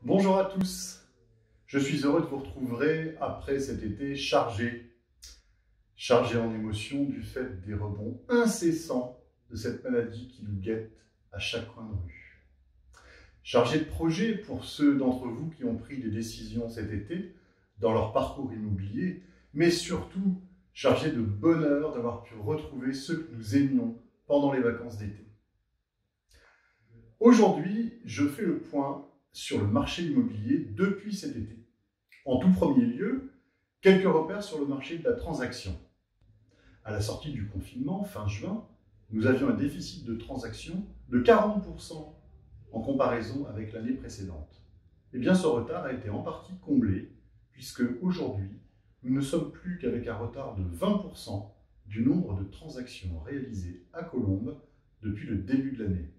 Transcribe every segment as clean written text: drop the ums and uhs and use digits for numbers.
Bonjour à tous, je suis heureux de vous retrouver après cet été chargé en émotions du fait des rebonds incessants de cette maladie qui nous guette à chaque coin de rue. Chargé de projets pour ceux d'entre vous qui ont pris des décisions cet été dans leur parcours immobilier, mais surtout chargé de bonheur d'avoir pu retrouver ceux que nous aimions pendant les vacances d'été. Aujourd'hui, je fais le point sur le marché immobilier depuis cet été. En tout premier lieu, quelques repères sur le marché de la transaction. À la sortie du confinement, fin juin, nous avions un déficit de transactions de 40% en comparaison avec l'année précédente. Eh bien, ce retard a été en partie comblé, puisque aujourd'hui, nous ne sommes plus qu'avec un retard de 20% du nombre de transactions réalisées à Colombes depuis le début de l'année.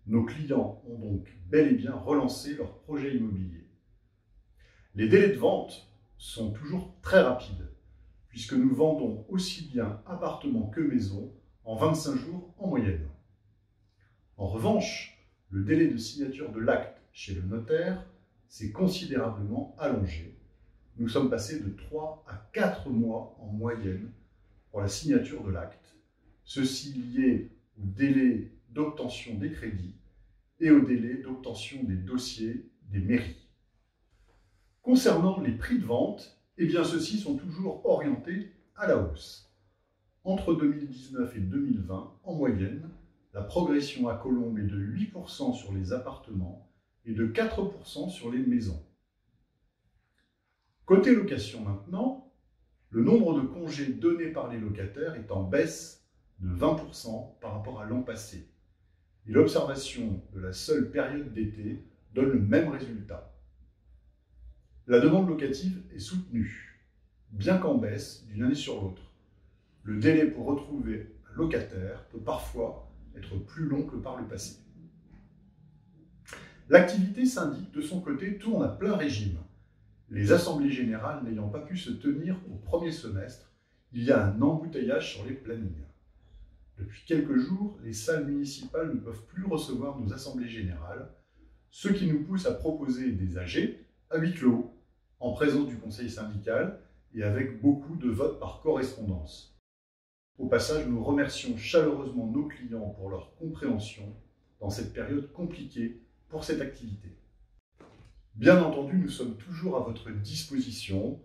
Nos clients ont donc bel et bien relancé leur projet immobilier. Les délais de vente sont toujours très rapides, puisque nous vendons aussi bien appartements que maisons en 25 jours en moyenne. En revanche, le délai de signature de l'acte chez le notaire s'est considérablement allongé. Nous sommes passés de 3 à 4 mois en moyenne pour la signature de l'acte, ceci lié au délai d'obtention des crédits et au délai d'obtention des dossiers des mairies. Concernant les prix de vente, eh bien ceux-ci sont toujours orientés à la hausse. Entre 2019 et 2020, en moyenne, la progression à Colombes est de 8% sur les appartements et de 4% sur les maisons. Côté location maintenant, le nombre de congés donnés par les locataires est en baisse de 20% par rapport à l'an passé. Et l'observation de la seule période d'été donne le même résultat. La demande locative est soutenue, bien qu'en baisse d'une année sur l'autre. Le délai pour retrouver un locataire peut parfois être plus long que par le passé. L'activité syndic, de son côté, tourne à plein régime. Les assemblées générales n'ayant pas pu se tenir au premier semestre, il y a un embouteillage sur les plannings. Depuis quelques jours, les salles municipales ne peuvent plus recevoir nos assemblées générales, ce qui nous pousse à proposer des AG à huis clos, en présence du conseil syndical et avec beaucoup de votes par correspondance. Au passage, nous remercions chaleureusement nos clients pour leur compréhension dans cette période compliquée pour cette activité. Bien entendu, nous sommes toujours à votre disposition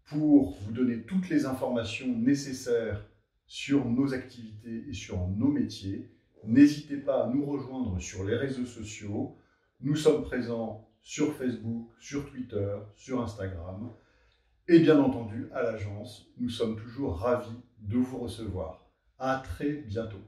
pour vous donner toutes les informations nécessaires sur nos activités et sur nos métiers. N'hésitez pas à nous rejoindre sur les réseaux sociaux. Nous sommes présents sur Facebook, sur Twitter, sur Instagram. Et bien entendu, à l'agence, nous sommes toujours ravis de vous recevoir. À très bientôt.